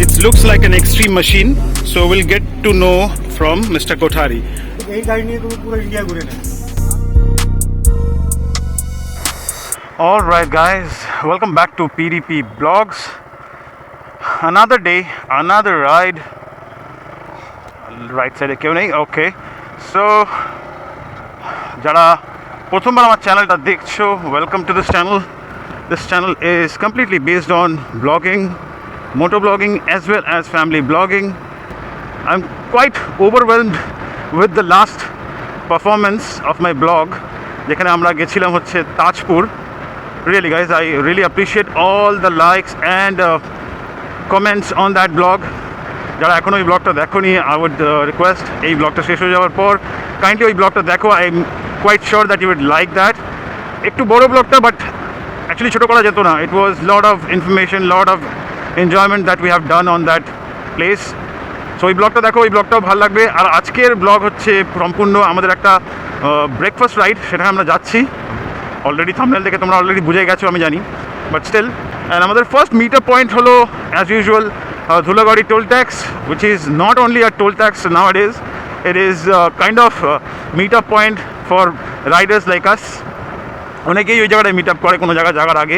It looks like an extreme machine, so we'll get to know from Mr. Kothari. Alright guys, welcome back to PDP Blogs. Another day, another ride. Right side কেউ নেই, okay. So যারা প্রথমবার আমার চ্যানেলটা দেখছো, welcome to this channel. This channel is completely based on blogging, motovlogging as well as family blogging. I'm quite overwhelmed with the last performance of my blog যেখানে আমরা গেছিলাম হচ্ছে Tajpur. Really guys, I really appreciate all the likes and comments on that blog. যারা এখনও এই ব্লগটা দেখোনি, I would request এই ব্লগটা শেষ হয়ে যাওয়ার পর কাইন্ডলি ওই ব্লগটা দেখো. I am quite sure that you would like that. একটু বড় ব্লগটা, বাট অ্যাকচুয়ালি ছোটো করা যেত না. It was lot of information, lot of enjoyment that we have done on that place. So ওই ব্লগটা দেখো, ওই ব্লগটাও ভালো লাগবে. আর আজকের ব্লগ হচ্ছে সম্পূর্ণ আমাদের একটা ব্রেকফাস্ট রাইড, সেখানে আমরা যাচ্ছি. অলরেডি থাম্বনেল দেখে তোমরা অলরেডি বুঝে গেছো আমি জানি, বাট স্টিল. অ্যান্ড আমাদের ফার্স্ট মিট আপ পয়েন্ট হলো as usual Dhulagori toll tax, which is not only a toll tax nowadays, it is kind of meet up point for riders like us. অনেকেই ওই জায়গাটায় meet up করে কোনো জায়গায় যাওয়ার আগে.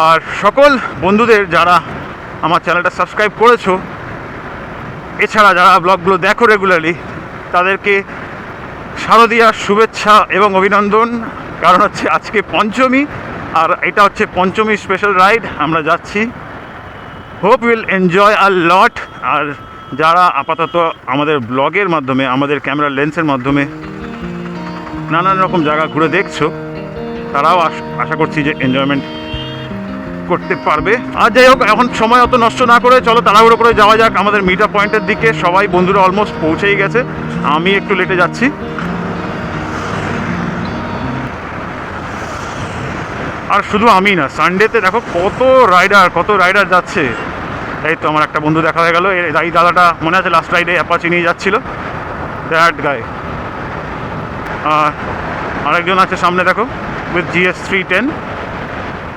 আর সকল বন্ধুদের যারা আমার চ্যানেলটা সাবস্ক্রাইব করেছো, এছাড়া যারা ব্লগগুলো দেখো রেগুলারলি, তাদেরকে শারদীয়ার শুভেচ্ছা এবং অভিনন্দন. কারণ হচ্ছে আজকে পঞ্চমী, আর এটা হচ্ছে পঞ্চমী স্পেশাল রাইড. আমরা যাচ্ছি, হোপ উইল এনজয় আ লট. আর যারা আপাতত আমাদের ব্লগের মাধ্যমে, আমাদের ক্যামেরার লেন্সের মাধ্যমে নানান রকম জায়গা ঘুরে দেখছো, তারাও আশা করছি যে এনজয়মেন্ট করতে পারবে. আর যাই হোক, এখন সময় অত নষ্ট না করে চলো তাড়াহুড়ো করে যাওয়া যাক আমাদের মিট আপ পয়েন্টের দিকে. সবাই বন্ধুরা অলমোস্ট পৌঁছেই গেছে, আমি একটু লেটে যাচ্ছি. আর শুধু আমি না, সানডেতে দেখো কত রাইডার যাচ্ছে. এই তো আমার একটা বন্ধু দেখা হয়ে গেল, এই দাদাটা মনে আছে লাস্ট রাইডে অ্যাপাচি নিয়ে যাচ্ছিল, দ্যাট গাই. আরেকজন আছে সামনে দেখো উইথ GS 310,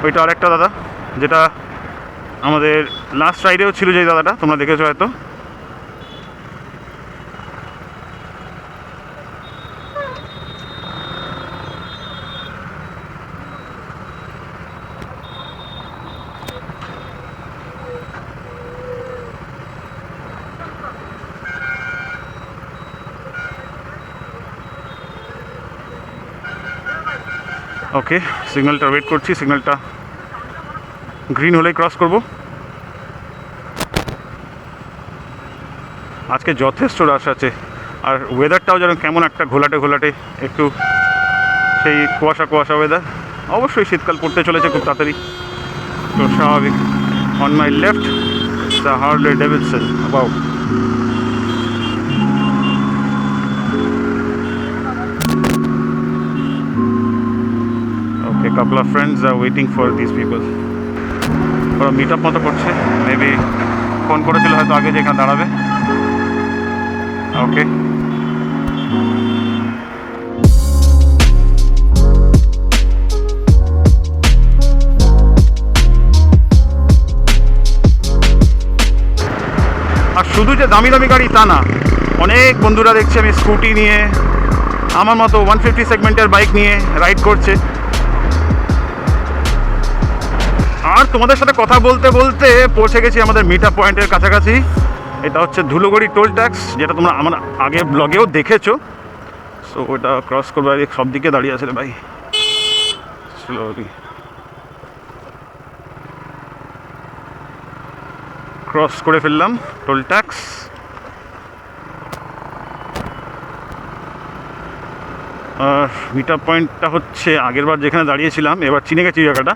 ওইটা আরেকটা দাদা, যেটা আমাদের লাস্ট রাইডেও ছিল, যে দাদাটা তোমরা দেখেছো হয়তো. ওকে, সিগন্যালটা ওয়েট করছি, সিগন্যালটা গ্রিন হলেই ক্রস করব. আজকে যথেষ্ট রাশ আছে, আর ওয়েদারটাও যেন কেমন একটা ঘোলাটে একটু সেই কুয়াশা ওয়েদার. অবশ্যই শীতকাল পড়তে চলেছে খুব তাড়াতাড়ি, তো স্বাভাবিক. On my left the Harley Davidson. Wow, a couple of friends are waiting for these people. ওরা মিট আপ মতো করছে, মেবি ফোন করেছিল হয়তো আগে যে এখানে দাঁড়াবে. ওকে, আর শুধু যে দামি গাড়ি তা না, অনেক বন্ধুরা দেখছি আমি স্কুটি নিয়ে, আমার মতো 150 সেগমেন্টের বাইক নিয়ে রাইড করছে. আর তোমাদের সাথে কথা বলতে বলতে পৌঁছে গেছি আমাদের মিট আপ পয়েন্টের কাছাকাছি. এটা হচ্ছে ধুলোগড়ি টোল ট্যাক্স, যেটা তোমরা আমার আগে ব্লগেও দেখেছো. সো ওটা ক্রস করবার সব দিকে দাঁড়িয়ে আছে রে ভাই, স্লোলি ক্রস করে ফেললাম টোল ট্যাক্স. আর মিট আপ পয়েন্টটা হচ্ছে আগেরবার যেখানে দাঁড়িয়েছিলাম, এবার চিনে গেছি জায়গাটা.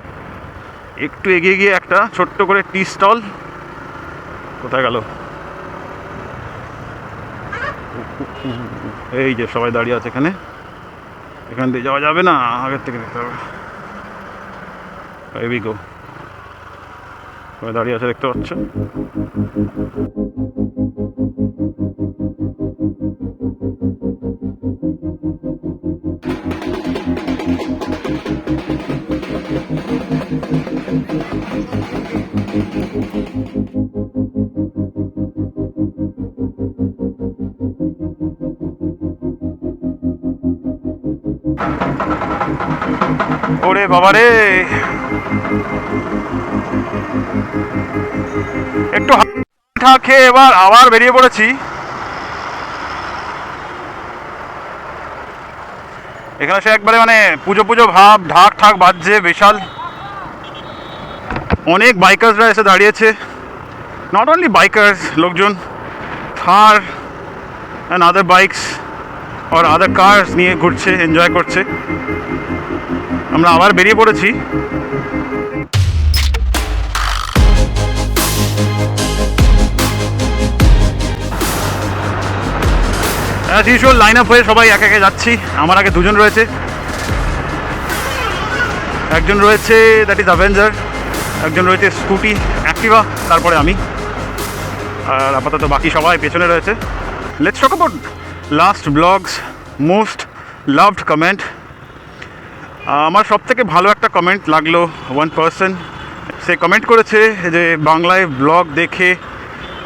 একটু এগিয়ে গিয়ে একটা ছোট্ট করে টি স্টল, কোথায় গেল, এই যে সবাই দাঁড়িয়ে আছে এখানে. এখান দিয়ে যাওয়া যাবে না, আগের থেকে দেখতে হবে. এই গো, সবাই দাঁড়িয়ে আছে দেখতে পাচ্ছ. ওরে বাবারে, একটু ঠা খেয়ে এবার আবার বেরিয়ে পড়েছি। এখানে সে একবারে মানে পুজো পুজো ভাব, ঢাক ঠাক বাজছে বিশাল। অনেক বাইকার্সরা এসে দাঁড়িয়েছে, নট অনলি বাইকার্স, লোকজন থার অ্যান্ড আদার বাইকস আর আদার কার্স নিয়ে ঘুরছে, এনজয় করছে। আমরা আবার বেরিয়ে পড়েছি। অ্যাজ ইউজুয়াল লাইন আপ হয়ে সবাই একে একে যাচ্ছি। আমার আগে দুজন রয়েছে, একজন রয়েছে দ্যাট ইজ অ্যাভেঞ্জার, একজন রয়েছে স্কুটি অ্যাক্টিভা, তারপরে আমি, আর আপাতত বাকি সবাই পেছনে রয়েছে। Let's talk about last blogs most loved comment. আমার সবথেকে ভালো একটা কমেন্ট লাগলো ওয়ান পার্সন। সে কমেন্ট করেছে যে বাংলায় ব্লগ দেখে,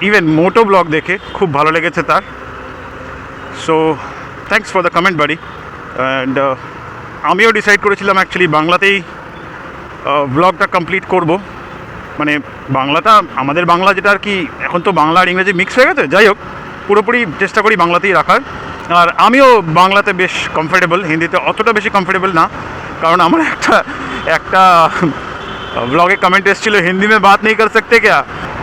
ইভেন মোটো ব্লগ দেখে খুব ভালো লেগেছে তার। So thanks for the comment বাড়ি। অ্যান্ড আমিও ডিসাইড করেছিলাম অ্যাকচুয়ালি বাংলাতেই ব্লগটা কমপ্লিট করব। মানে বাংলাটা আমাদের বাংলা যেটা আর কি, এখন তো বাংলা আর ইংরেজি মিক্স হয়ে গেছে, যাই হোক পুরোপুরি চেষ্টা করি বাংলাতেই রাখার। আর আমিও বাংলাতে বেশ কমফোর্টেবল, হিন্দিতে অতটা বেশি কমফোর্টেবল না, কারণ আমার একটা ব্লগে কমেন্ট এসেছিলো হিন্দি মে বাত নেই কর সকতে ক্যা।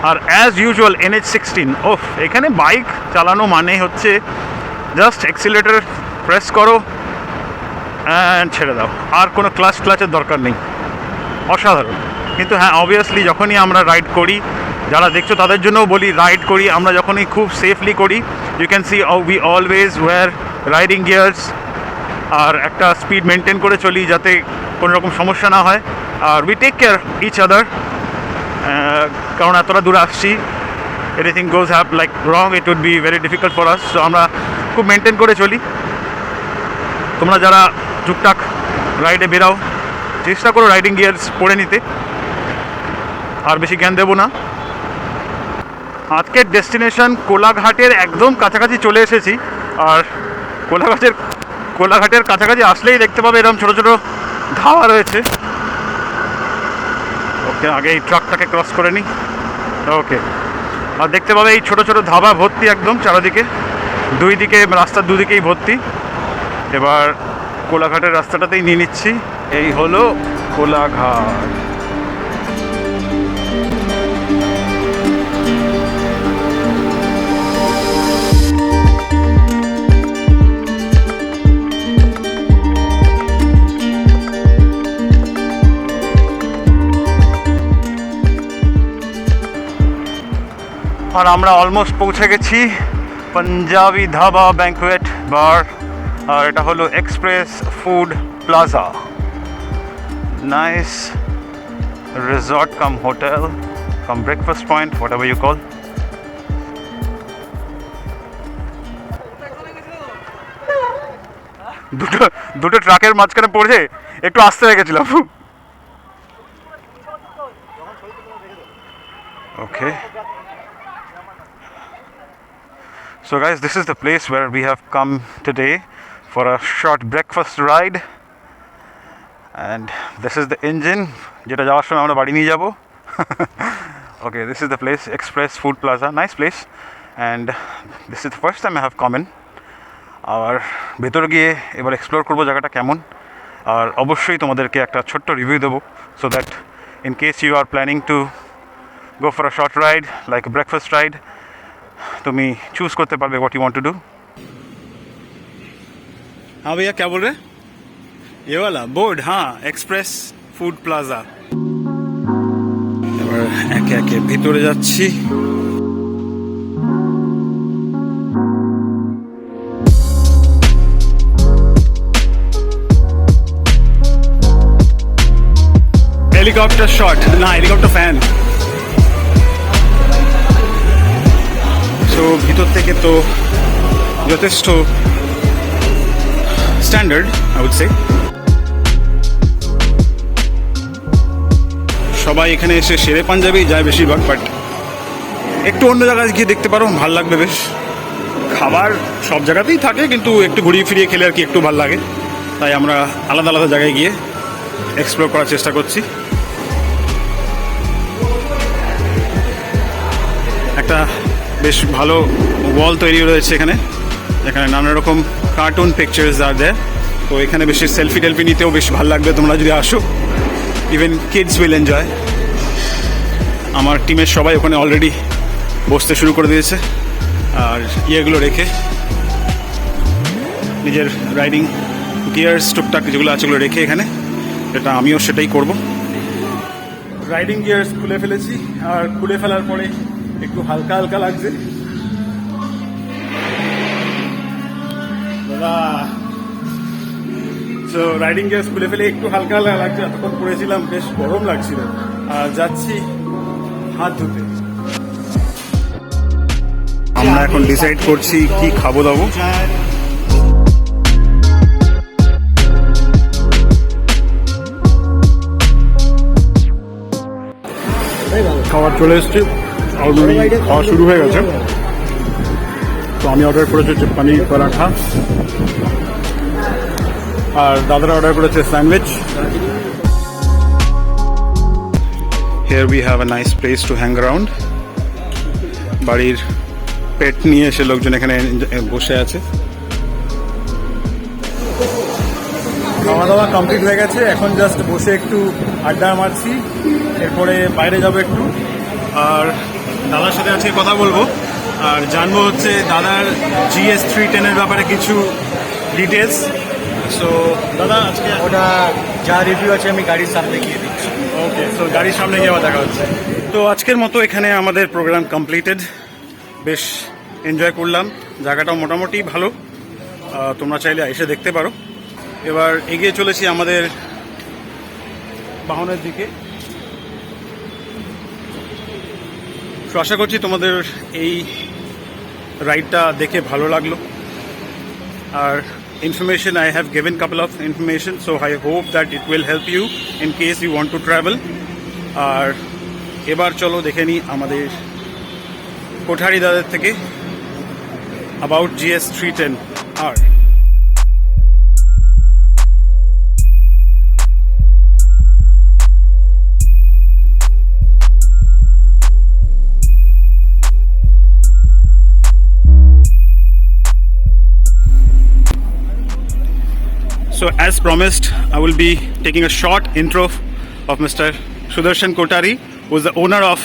আর অ্যাজ ইউজুয়াল NH16, ওফ, এখানে বাইক চালানো মানে হচ্ছে জাস্ট অ্যাক্সিলারেটর প্রেস করো অ্যান্ড ছেড়ে দাও, আর কোনো ক্লাচের দরকার নেই, অসাধারণ। কিন্তু হ্যাঁ, অবভিয়াসলি যখনই আমরা রাইড করি, যারা দেখছো তাদের জন্যও বলি, রাইড করি আমরা যখনই খুব সেফলি করি। You can see we always wear riding gears, আর একটা স্পিড মেনটেন করে চলি যাতে কোনো রকম সমস্যা না হয়। আর we take care each other, কারণ এতটা দূরে আসছি, anything goes have like wrong, it would be very difficult for us. So আমরা খুব মেনটেন করে চলি। তোমরা যারা টুকটাক রাইডে বেরাও, চেষ্টা করো রাইডিং গিয়ার্স পরে নিতে। আর বেশি জ্ঞান দেবো না। আজকের ডেস্টিনেশন কোলাঘাটের একদম কাছাকাছি চলে এসেছি। আর কোলাঘাটের কাছাকাছি আসলেই দেখতে পাবে এরকম ছোটো ছোটো ধাবা রয়েছে। ওকে, আগে এই ট্রাকটাকে ক্রস করে নিই। ওকে, আর দেখতে পাবে এই ছোটো ছোটো ধাবা ভর্তি একদম চারিদিকে, দুই দিকে রাস্তার দুদিকেই ভর্তি। এবার কোলাঘাটের রাস্তাটাতেই নিয়ে নিচ্ছি। এই হলো কোলাঘাট। আর আমরা অলমোস্ট পৌঁছে গেছি পাঞ্জাবি ধাবা ব্যাঙ্কুয়েট বার। আর এটা হলো express food plaza, nice resort cum hotel cum breakfast point, whatever you call. দুটো ট্রাকের মাঝখানে পড়ে একটু আসতে হয়ে গেছিলাম। ওকে, so guys, this is the place where we have come today for a short breakfast ride, and this is the engine jeta jawar shomoy amra badi niye jabo. Okay, this is the place, Express Food Plaza, nice place, and this is the first time I have come in. আর ভেতরে গিয়ে এবার explore করবো জায়গাটা কেমন, আর অবশ্যই তোমাদেরকে একটা ছোট্ট রিভিউ দেবো, so that in case you are planning to go for a short ride like breakfast ride, তুমি चूज করতে পারবে what you want to do. हाँ भैया, क्या बोल रहे हैं? ये वाला बोर्ड, हाँ, एक्सप्रेस फूड प्लाजा। এবার একে একে ভিতরে যাচ্ছি। হেলিকপ্টার শট, না হেলিকপ্টার ফ্যান। তো ভিতর থেকে তো যথেষ্ট স্ট্যান্ডার্ড, আই উড সে। সবাই এখানে এসে শেরে পাঞ্জাবি যায় বেশিরভাগ, বাট একটু অন্য জায়গায় গিয়ে দেখতে পারো, ভাল লাগবে বেশ। খাবার সব জায়গাতেই থাকে, কিন্তু একটু ঘুরিয়ে ফিরিয়ে খেলে আর কি একটু ভাল লাগে, তাই আমরা আলাদা আলাদা জায়গায় গিয়ে এক্সপ্লোর করার চেষ্টা করছি। একটা বেশ ভালো ওয়াল তৈরি রয়েছে এখানে, এখানে নানা রকম কার্টুন পিকচার্স আর দেয়। তো এখানে বেশি সেলফি টেলফি নিতেও বেশ ভালো লাগবে তোমরা যদি আসো। Even kids will enjoy. আমার টিমের সবাই ওখানে অলরেডি বসতে শুরু করে দিয়েছে, আর ইয়েগুলো রেখে নিজের রাইডিং গিয়ার্স টুকটাক যেগুলো আছে ওগুলো রেখে এখানে, এটা আমিও সেটাই করব। রাইডিং গিয়ার্স খুলে ফেলেছি, আর খুলে ফেলার পরে একটু হালকা হালকা লাগছে। দাদা সো রাইডিং গিয়ার্স খুলে ফেলে একটু হালকা হালকা লাগছে, এতক্ষণ পড়েছিলাম বেশ গরম লাগছিল। আর যাচ্ছি হাত ধুতে। আমরা এখন ডিসাইড করছি কি খাবো দাবো। খাবার চলে এসছে, অলরেডি খাওয়া শুরু হয়ে গেছে। তো আমি অর্ডার করেছি হচ্ছে পনির পরাঠা, আর দাদারা অর্ডার করেছে sandwich. Here we have a nice place to hang around. বাড়ির পেট নিয়ে এসে লোকজন এখানে বসে আছে। খাওয়া দাওয়া কমপ্লিট হয়ে গেছে, এখন জাস্ট বসে একটু আড্ডা মারছি, এরপরে বাইরে যাবো একটু, আর দাদার সাথে আজকে কথা বলবো, আর জানবো হচ্ছে দাদার GS310 এর ব্যাপারে কিছু ডিটেলস। সো দাদা আজকে ওটা যা রিভিউ আছে আমি গাড়ির সামনে গিয়ে দিচ্ছি। ওকে, সো গাড়ির সামনে গিয়ে আবার দেখা হচ্ছে। তো আজকের মতো এখানে আমাদের প্রোগ্রাম কমপ্লিটেড। বেশ এনজয় করলাম, জায়গাটাও মোটামুটি ভালো, তোমরা চাইলে এসে দেখতে পারো। এবার এগিয়ে চলেছি আমাদের বাহনের দিকে। তো আশা করছি তোমাদের এই রাইডটা দেখে ভালো লাগলো, আর information I have given couple of information, so I hope that it will help you in case you want to travel. আর এবার চলো দেখে নিই আমাদের কোঠারি দাদার থেকে about GS310 R. So as promised, I will be taking a short intro of Mr. Sudarshan Kothari, who is the owner of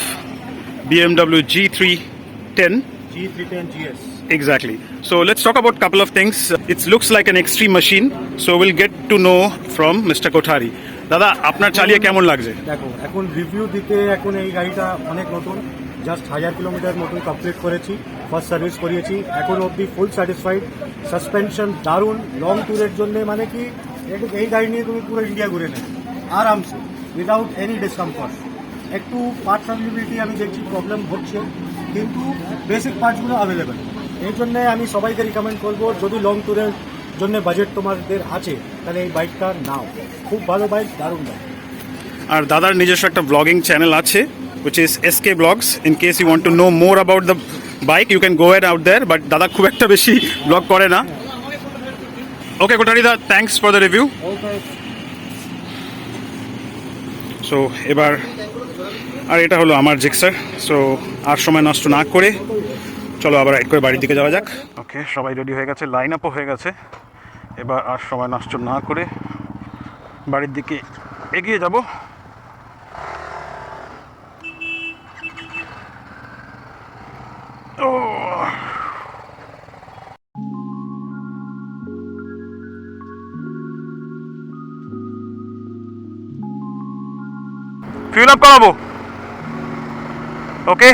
BMW G310. G310 GS. Exactly. So let's talk about a couple of things. It looks like an extreme machine, so we'll get to know from Mr. Kothari. দাদা আপনার চালিয়ে কেমন লাগছে? দেখো এখন review দিতে, এখন এই গাড়িটা অনেক নতুন, জাস্ট 1000 কিলোমিটার মতন কমপ্লিট করেছি, ফার্স্ট সার্ভিস করিয়েছি, এখন অবধি ফুল স্যাটিসফাইড। সাসপেনশন দারুণ, লং ট্যুরের জন্য মানে কি এই গাড়ি নিয়ে তুমি পুরো ইন্ডিয়া ঘুরে নেবে আরামসে, উইদাউট এনি ডিসকমফর্ট। একটু পার্টস অ্যাভেলেবিলিটি আমি দেখছি প্রবলেম হচ্ছে, কিন্তু বেসিক পার্টসগুলো অ্যাভেলেবেল। এই জন্যে আমি সবাইকে রিকমেন্ড করবো, যদি লং ট্যুরের জন্য বাজেট তোমাদের আছে তাহলে এই বাইকটা নাও, খুব ভালো বাইক, দারুণ বাইক। আর দাদার নিজস্ব একটা ব্লগিং চ্যানেল আছে, which is SK Vlogs. In case you want to know more about the bike, you can go ahead out there, but দাদা খুব একটা বেশি ব্লগ করে না। ওকে কোঠারি দা, thanks for the review. So এবার, আর এটা হলো আমার জিক্সার। সো আর সময় নষ্ট না করে চলো আবার রাইড করে বাড়ির দিকে যাওয়া যাক। ওকে, সবাই রেডি হয়ে গেছে, লাইন আপও হয়ে গেছে। এবার আর সময় নষ্ট না করে বাড়ির দিকে এগিয়ে যাব। ফিল আপ করাবো। ওকে,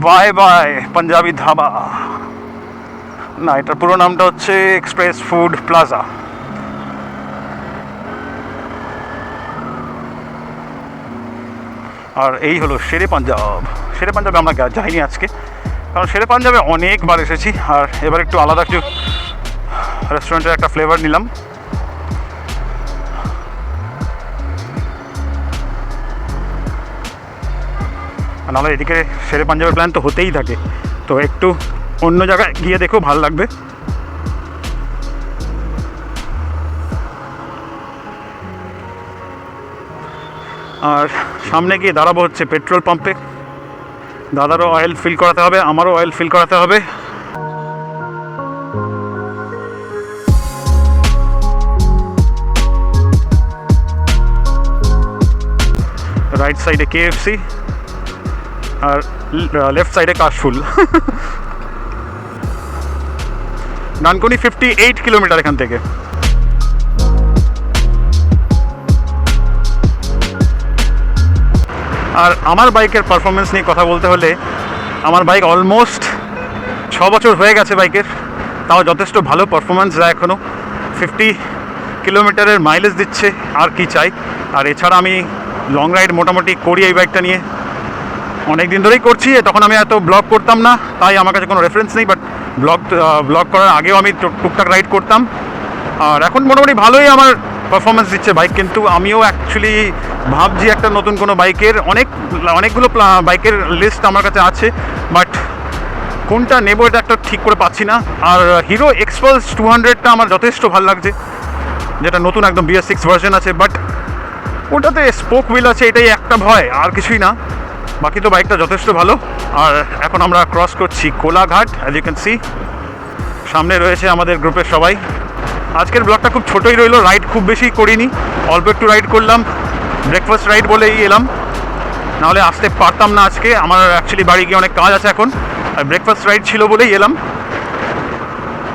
বাই বাই পাঞ্জাবি ধাবা। না, এটার পুরো নামটা হচ্ছে এক্সপ্রেস ফুড প্লাজা। আর এই হলো শেরে পাঞ্জাব। শেরে পাঞ্জাবে আমরা যাইনি আজকে, কারণ শেরে পাঞ্জাবে অনেকবার এসেছি, আর এবার একটু আলাদা কিছু রেস্টুরেন্টের একটা ফ্লেভার নিলাম। নাহলে এদিকে শেরে পাঞ্জাবের প্ল্যান তো হতেই থাকে, তো একটু অন্য জায়গায় গিয়ে দেখো, ভালো লাগবে। আর সামনে গিয়ে দাঁড়াবো হচ্ছে পেট্রোল পাম্পে। দাদারও অয়েল ফিল করাতে হবে, আমারও অয়েল ফিল করাতে হবে। রাইট সাইডে কেএফসি আর লেফট সাইডে কাশফুল। ডানকুনি 58 কিলোমিটার এখান থেকে। আর আমার বাইকের পারফরমেন্স নিয়ে কথা বলতে হলে, আমার বাইক অলমোস্ট 6 বছর হয়ে গেছে বাইকের, তাও যথেষ্ট ভালো পারফরমেন্স দেয় এখনও। 50 কিলোমিটারের মাইলেজ দিচ্ছে, আর কি চাই। আর এছাড়া আমি লং রাইড মোটামুটি করি এই বাইকটা নিয়ে, অনেক দিন ধরেই করছি। তখন আমি এত ব্লগ করতাম না, তাই আমার কাছে কোনো রেফারেন্স নেই, বাট ব্লগ করার আগেও আমি টুকটাক রাইড করতাম। আর এখন মোটামুটি ভালোই আমার পারফরমেন্স দিচ্ছে বাইক। কিন্তু আমিও অ্যাকচুয়ালি ভাবছি একটা নতুন কোনো বাইকের, অনেকগুলো বাইকের লিস্ট আমার কাছে আছে, বাট কোনটা নেবো এটা একটা ঠিক করে পাচ্ছি না। আর হিরো এক্সপালস 200টা আমার যথেষ্ট ভালো লাগছে, যেটা নতুন একদম BS6 ভার্সন আছে, বাট ওটাতে স্পোক হুইল আছে, এটাই একটা ভয়, আর কিছুই না। বাকি তো বাইকটা যথেষ্ট ভালো। আর এখন আমরা ক্রস করছি Kolaghat, as you can see. সামনে রয়েছে আমাদের গ্রুপের সবাই। আজকের ব্লগটা খুব ছোটোই রইলো, রাইড খুব বেশি করিনি, অল্প একটু রাইড করলাম। ব্রেকফাস্ট রাইড বলেই এলাম, নাহলে আসতে পারতাম না আজকে। আমার অ্যাকচুয়ালি বাড়ি গিয়ে অনেক কাজ আছে এখন, আর ব্রেকফাস্ট রাইড ছিল বলেই এলাম।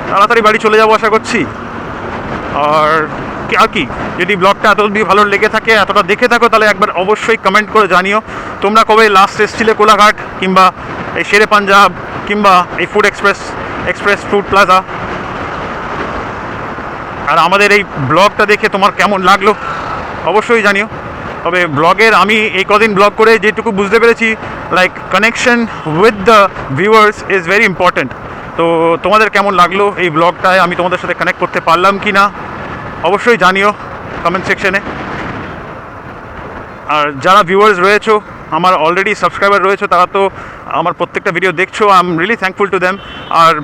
তাড়াতাড়ি বাড়ি চলে যাবো আশা করছি। আর কি, যদি ব্লগটা এত অবধি ভালো লেগে থাকে, এতটা দেখে থাকো, তাহলে একবার অবশ্যই কমেন্ট করে জানিও তোমরা কবে লাস্ট এসেছিলে কোলাঘাট, কিংবা এই শেরে পাঞ্জাব, কিংবা এই ফুড এক্সপ্রেস ফুড প্লাজা। আর আমাদের এই ব্লগটা দেখে তোমার কেমন লাগলো অবশ্যই জানিও। তবে ব্লগের আমি এই কদিন ব্লগ করে যেটুকু বুঝতে পেরেছি, like connection with the viewers is very important. তো তোমাদের কেমন লাগলো এই ব্লগটায়, আমি তোমাদের সাথে কানেক্ট করতে পারলাম কি না অবশ্যই জানিও কমেন্ট সেকশনে। আর যারা ভিউয়ার্স রয়েছো, আমার অলরেডি সাবস্ক্রাইবার রয়েছে, তারা তো আমার প্রত্যেকটা ভিডিও দেখছো, I am really thankful to them. আর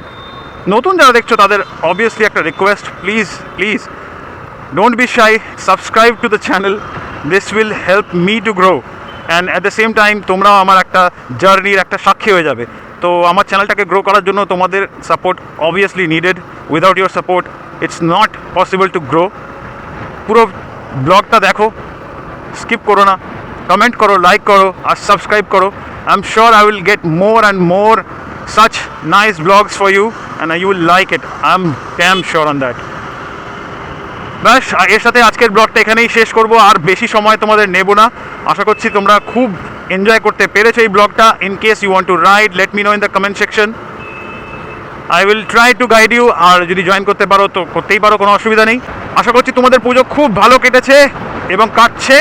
নতুন যারা দেখছো তাদের অবভিয়াসলি একটা request, please don't be shy, subscribe to the channel. This will help me to grow, and at the same time তোমরাও আমার একটা জার্নির একটা সাক্ষী হয়ে যাবে। তো আমার চ্যানেলটাকে গ্রো করার জন্য তোমাদের support obviously needed. Without your support it's not possible to grow. পুরো ব্লগটা দেখো, স্কিপ করো না, কমেন্ট করো, লাইক করো, আর সাবস্ক্রাইব করো। I am sure I will get more and more such nice vlogs for you and you will like it. I'm damn sure on that. ব্যাস, এর সাথে আজকের ব্লগটা এখানেই শেষ করব, আর বেশি সময় তোমাদের নেব না। আশা করছি তোমরা খুব এনজয় করতে পেরেছো এই ব্লগটা। In case you want to ride, let me know in the comment section. I will try to guide you. আর যদি জয়েন করতে পারো তো করতেই পারো, কোনো অসুবিধা নেই। আশা করছি তোমাদের পুজো খুব ভালো কেটেছে এবং কাটছে।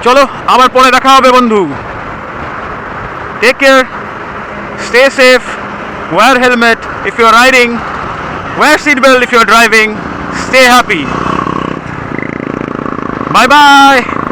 চলো, আবার পরে দেখা হবে বন্ধু। Take care, stay safe, wear helmet if you are riding, wear seatbelt if you are driving, stay happy. Bye bye.